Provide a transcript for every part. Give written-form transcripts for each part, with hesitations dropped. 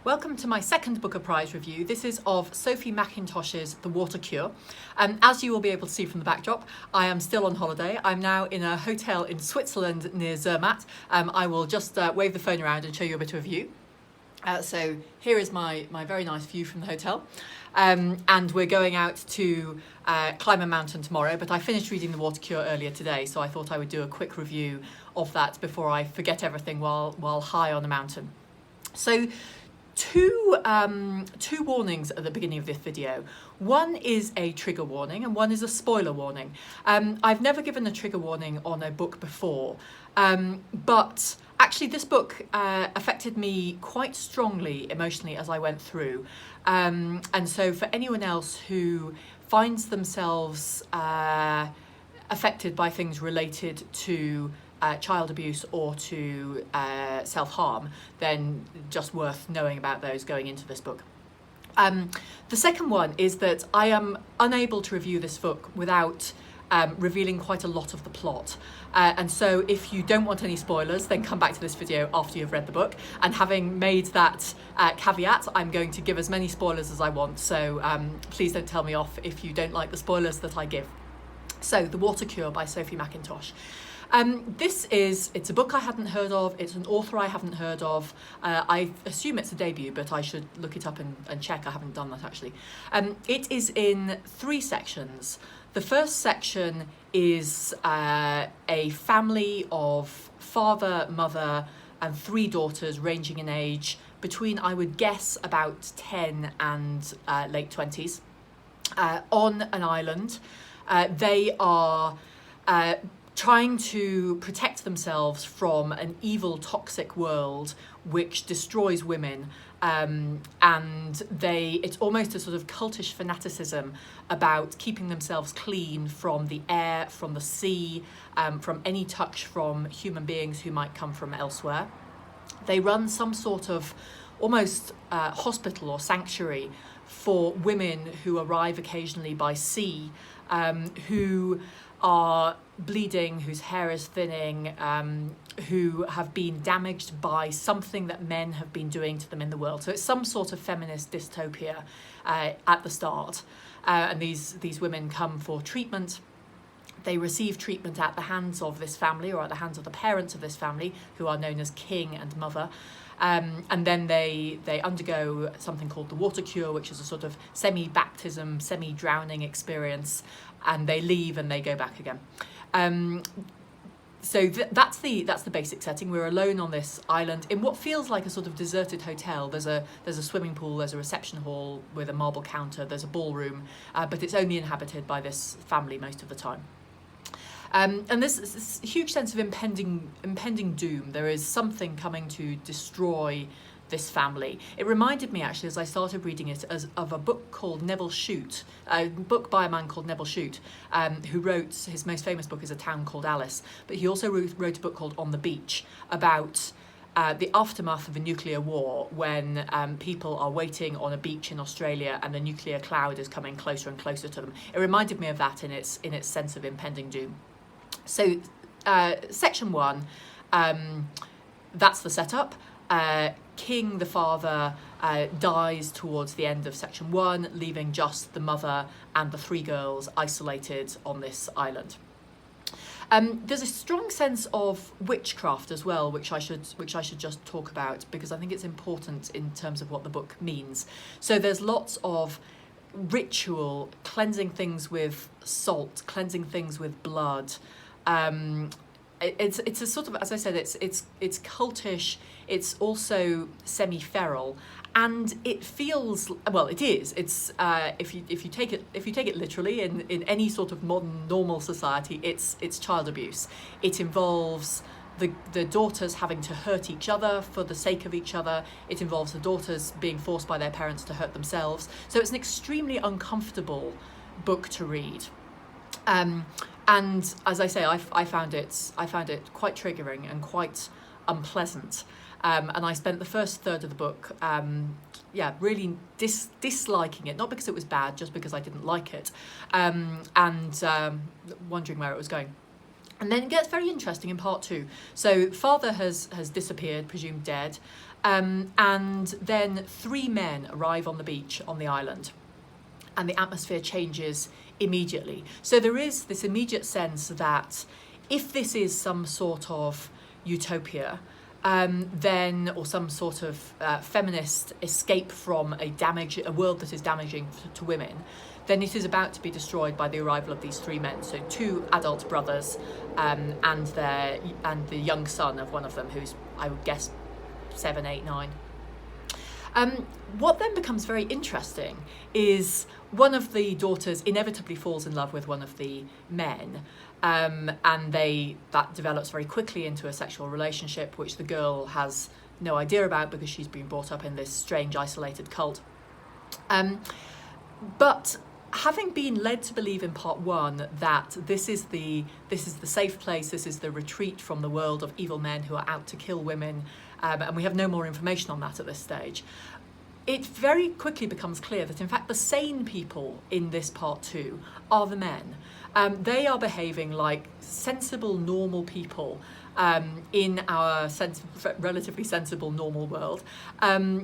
Welcome to my second Booker Prize review. This is of Sophie Mackintosh's The Water Cure. As you will be able to see from the backdrop, I am still on holiday. I'm now in a hotel in Switzerland near Zermatt. I will just wave the phone around and show you a bit of a view. So here is my very nice view from the hotel. And we're going out to climb a mountain tomorrow, but I finished reading The Water Cure earlier today, so I thought I would do a quick review of that before I forget everything while high on a mountain. So two warnings at the beginning of this video. One is a trigger warning and one is a spoiler warning. I've never given a trigger warning on a book before, but actually this book affected me quite strongly emotionally as I went through. And so for anyone else who finds themselves affected by things related to child abuse or to self-harm, then just worth knowing about those going into this book. The second one is that I am unable to review this book without revealing quite a lot of the plot. And so if you don't want any spoilers, then come back to this video after you've read the book. And having made that caveat, I'm going to give as many spoilers as I want. So please don't tell me off if you don't like the spoilers that I give. So, The Water Cure by Sophie Mackintosh. It's a book I hadn't heard of, it's an author I haven't heard of. I assume it's a debut, but I should look it up and check. I haven't done that actually. It is in 3 sections. The first section is a family of father, mother and 3 daughters ranging in age between, I would guess, about 10 and late 20s, on an island. They are trying to protect themselves from an evil, toxic world which destroys women, and it's almost a sort of cultish fanaticism about keeping themselves clean from the air, from the sea, from any touch from human beings who might come from elsewhere. They run some sort of almost hospital or sanctuary for women who arrive occasionally by sea, who are bleeding, whose hair is thinning, who have been damaged by something that men have been doing to them in the world. So it's some sort of feminist dystopia at the start. And these women come for treatment. They receive treatment at the hands of this family or at the hands of the parents of this family, who are known as king and mother. And then they undergo something called the water cure, which is a sort of semi-baptism, semi-drowning experience, and they leave and they go back again. So that's the basic setting. We're alone on this island in what feels like a sort of deserted hotel. There's a swimming pool, there's a reception hall with a marble counter, there's a ballroom, but it's only inhabited by this family most of the time. And there's this huge sense of impending doom. There is something coming to destroy this family. It reminded me actually, as I started reading it, of a book called Neville Shute, a book by a man called Neville Shute, who wrote, his most famous book is A Town Called Alice, but he also wrote a book called On the Beach about the aftermath of a nuclear war, when people are waiting on a beach in Australia and the nuclear cloud is coming closer and closer to them. It reminded me of that in its sense of impending doom. So section 1, that's the setup. King, the father, dies towards the end of section 1, leaving just the mother and the 3 girls isolated on this island. There's a strong sense of witchcraft as well, which I should just talk about, because I think it's important in terms of what the book means. So there's lots of ritual, cleansing things with salt, cleansing things with blood. It's a sort of, as I said, it's cultish. It's also semi-feral, and it feels, well, it is. It's if you take it literally in any sort of modern normal society, it's child abuse. It involves the daughters having to hurt each other for the sake of each other. It involves the daughters being forced by their parents to hurt themselves. So it's an extremely uncomfortable book to read. And as I say, I found it quite triggering and quite unpleasant. And I spent the first third of the book, really disliking it, not because it was bad, just because I didn't like it, and wondering where it was going. And then it gets very interesting in part 2. So father has disappeared, presumed dead, and then 3 men arrive on the beach on the island, and the atmosphere changes immediately. So there is this immediate sense that if this is some sort of utopia, then, or some sort of feminist escape from a world that is damaging to women, then it is about to be destroyed by the arrival of these 3 men. So 2 adult brothers, and the young son of one of them, who's, I would guess, 7, 8, 9. What then becomes very interesting is one of the daughters inevitably falls in love with one of the men, and that develops very quickly into a sexual relationship, which the girl has no idea about because she's been brought up in this strange, isolated cult. But having been led to believe in part 1 that this is the safe place, this is the retreat from the world of evil men who are out to kill women, and we have no more information on that at this stage, it very quickly becomes clear that in fact the sane people in this part 2 are the men. They are behaving like sensible, normal people in our relatively sensible, normal world.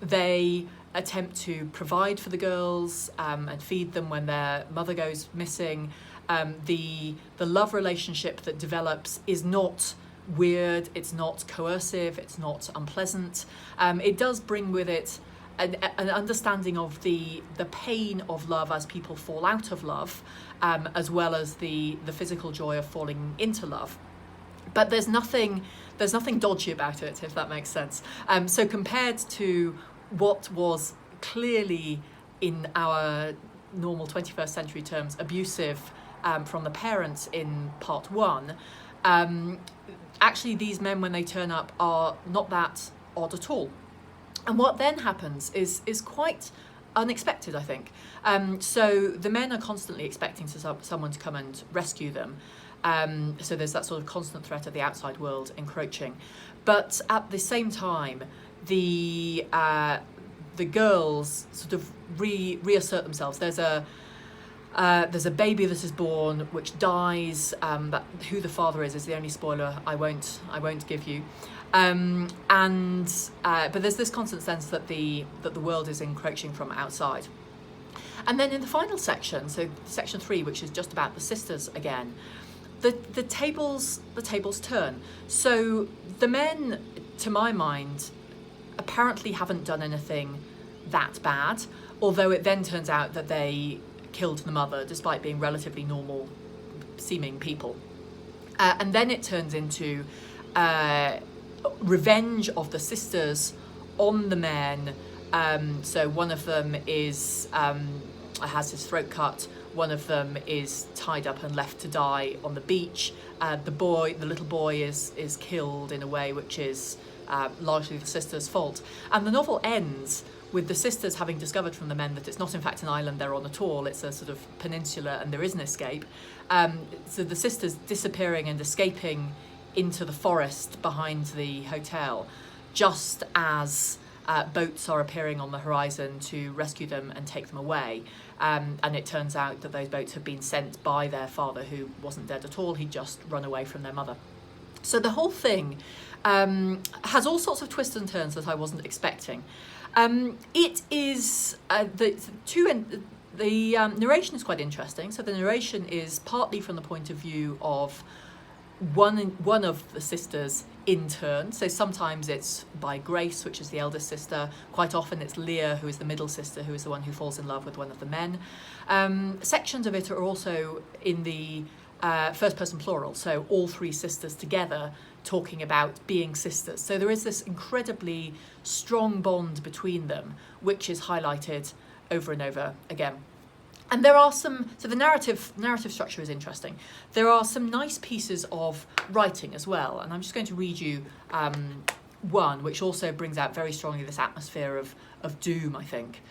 They attempt to provide for the girls and feed them when their mother goes missing. The love relationship that develops is not weird, it's not coercive, it's not unpleasant. It does bring with it an understanding of the pain of love as people fall out of love, as well as the physical joy of falling into love. But there's nothing dodgy about it, if that makes sense. So compared to what was clearly, in our normal 21st century terms, abusive from the parents in part 1, actually these men, when they turn up, are not that odd at all. And what then happens is quite unexpected, I think. So the men are constantly expecting someone to come and rescue them. So there's that sort of constant threat of the outside world encroaching. But at the same time, the girls sort of reassert themselves. There's a baby that is born which dies. Who the father is the only spoiler I won't give you. But there's this constant sense that the world is encroaching from outside. And then in the final section, so section 3, which is just about the sisters again, the tables turn. So the men, to my mind, apparently haven't done anything that bad, although it then turns out that they killed the mother despite being relatively normal seeming people. And then it turns into revenge of the sisters on the men. So one of them has his throat cut, one of them is tied up and left to die on the beach. The little boy is killed in a way which is largely the sisters' fault. And the novel ends with the sisters having discovered from the men that it's not in fact an island they're on at all, it's a sort of peninsula and there is an escape. So the sisters disappearing and escaping into the forest behind the hotel, just as boats are appearing on the horizon to rescue them and take them away. And it turns out that those boats have been sent by their father, who wasn't dead at all, he'd just run away from their mother. So the whole thing has all sorts of twists and turns that I wasn't expecting. It is the narration is quite interesting. So the narration is partly from the point of view of one of the sisters in turn. So sometimes it's by Grace, which is the eldest sister. Quite often it's Leah, who is the middle sister, who is the one who falls in love with one of the men. Sections of it are also in the first person plural, so all 3 sisters together talking about being sisters. So there is this incredibly strong bond between them, which is highlighted over and over again. And there are so the narrative structure is interesting. There are some nice pieces of writing as well, and I'm just going to read you one, which also brings out very strongly this atmosphere of doom, I think.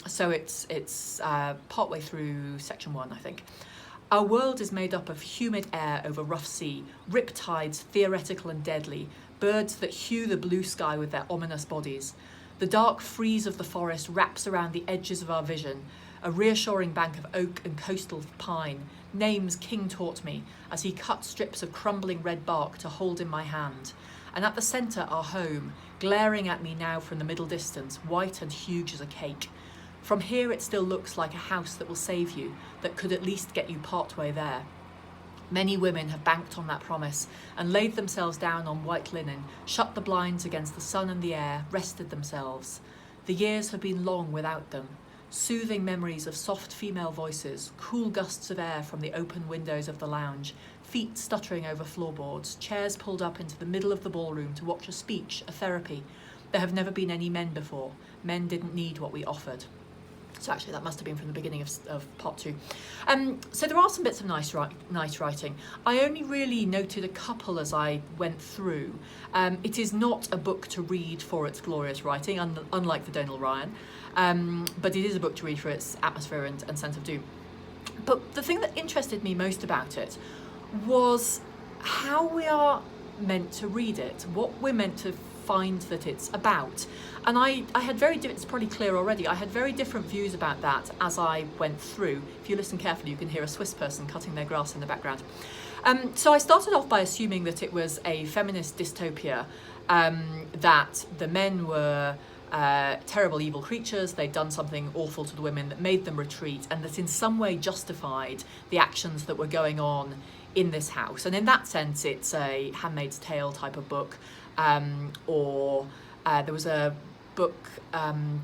So it's partway through section 1, I think. Our world is made up of humid air over rough sea, riptides theoretical and deadly, birds that hew the blue sky with their ominous bodies. The dark frieze of the forest wraps around the edges of our vision, a reassuring bank of oak and coastal pine, names King taught me as he cut strips of crumbling red bark to hold in my hand. And at the centre our home, glaring at me now from the middle distance, white and huge as a cake. From here it still looks like a house that will save you, that could at least get you partway there. Many women have banked on that promise and laid themselves down on white linen, shut the blinds against the sun and the air, rested themselves. The years have been long without them. Soothing memories of soft female voices, cool gusts of air from the open windows of the lounge, feet stuttering over floorboards, chairs pulled up into the middle of the ballroom to watch a speech, a therapy. There have never been any men before. Men didn't need what we offered. So actually that must have been from the beginning of part 2. So there are some bits of nice writing. I only really noted a couple as I went through. It is not a book to read for its glorious writing, unlike the Donal Ryan, but it is a book to read for its atmosphere and sense of doom. But the thing that interested me most about it was how we are meant to read it, what we're meant to find that it's about. And I had it's probably clear already, I had very different views about that as I went through. If you listen carefully, you can hear a Swiss person cutting their grass in the background. So I started off by assuming that it was a feminist dystopia, that the men were terrible evil creatures, they'd done something awful to the women that made them retreat, and that in some way justified the actions that were going on in this house. And in that sense, it's a Handmaid's Tale type of book, or there was a book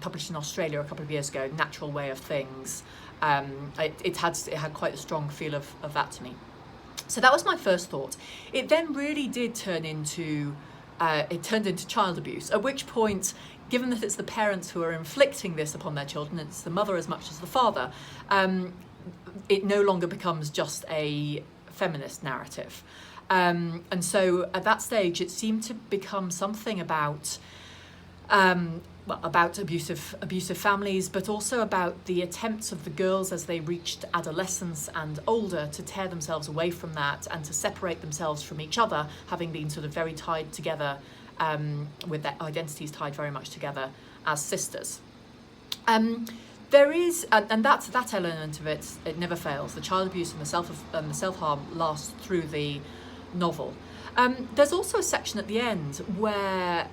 published in Australia a couple of years ago, Natural Way of Things. It had quite a strong feel of that to me. So that was my first thought. It then really did turn into child abuse, at which point, given that it's the parents who are inflicting this upon their children, it's the mother as much as the father, it no longer becomes just a feminist narrative. And so at that stage, it seemed to become something about abusive families, but also about the attempts of the girls as they reached adolescence and older to tear themselves away from that and to separate themselves from each other, having been sort of very tied together, with their identities tied very much together as sisters. There is, and that element of it never fails. The child abuse and the self-harm lasts through the novel. There's also a section at the end where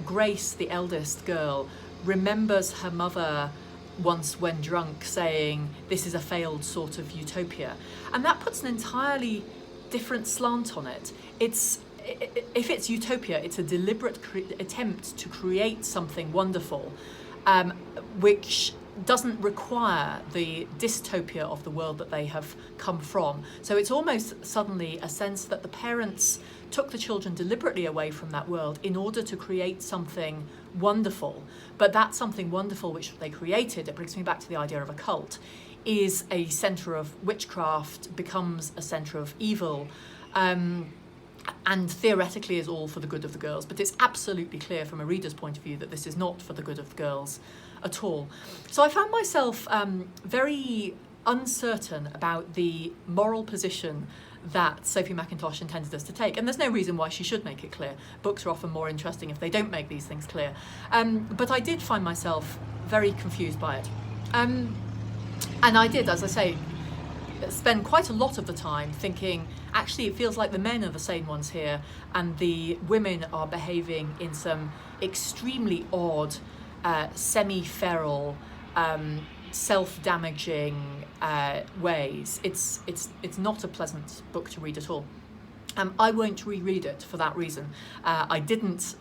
Grace, the eldest girl, remembers her mother once when drunk saying, "This is a failed sort of utopia," and that puts an entirely different slant on it. If it's utopia, it's a deliberate attempt to create something wonderful, which doesn't require the dystopia of the world that they have come from. So it's almost suddenly a sense that the parents took the children deliberately away from that world in order to create something wonderful. But that something wonderful which they created, it brings me back to the idea of a cult, is a centre of witchcraft, becomes a centre of evil, and theoretically is all for the good of the girls. But it's absolutely clear from a reader's point of view that this is not for the good of the girls at all. So I found myself very uncertain about the moral position that Sophie Mackintosh intended us to take. And there's no reason why she should make it clear. Books are often more interesting if they don't make these things clear. But I did find myself very confused by it. And I did, as I say, spend quite a lot of the time thinking, actually, it feels like the men are the sane ones here, and the women are behaving in some extremely odd, semi-feral, self-damaging ways. It's not a pleasant book to read at all. I won't reread it for that reason. I didn't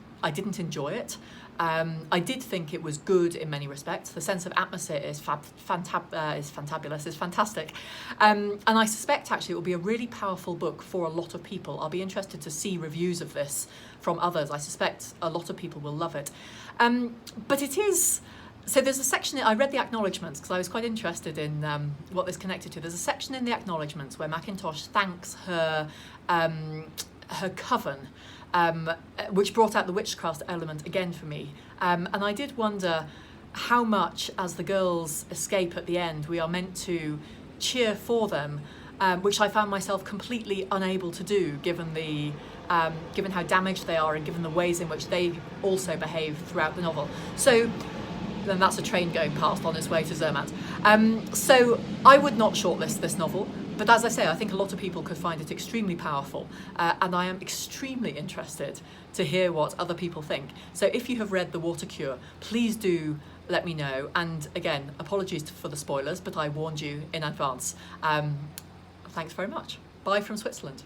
enjoy it. I did think it was good in many respects. The sense of atmosphere is fantabulous, is fantastic. And I suspect actually it will be a really powerful book for a lot of people. I'll be interested to see reviews of this from others. I suspect a lot of people will love it. But it is... So there's a section, I read the acknowledgements because I was quite interested in what this connected to. There's a section in the acknowledgements where Mackintosh thanks her coven, which brought out the witchcraft element again for me. And I did wonder how much, as the girls escape at the end, we are meant to cheer for them, which I found myself completely unable to do, given how damaged they are and given the ways in which they also behave throughout the novel. So then that's a train going past on its way to Zermatt. So I would not shortlist this novel, but as I say, I think a lot of people could find it extremely powerful, and I am extremely interested to hear what other people think. So if you have read The Water Cure, please do let me know. And again, apologies for the spoilers, but I warned you in advance. Thanks very much. Bye from Switzerland.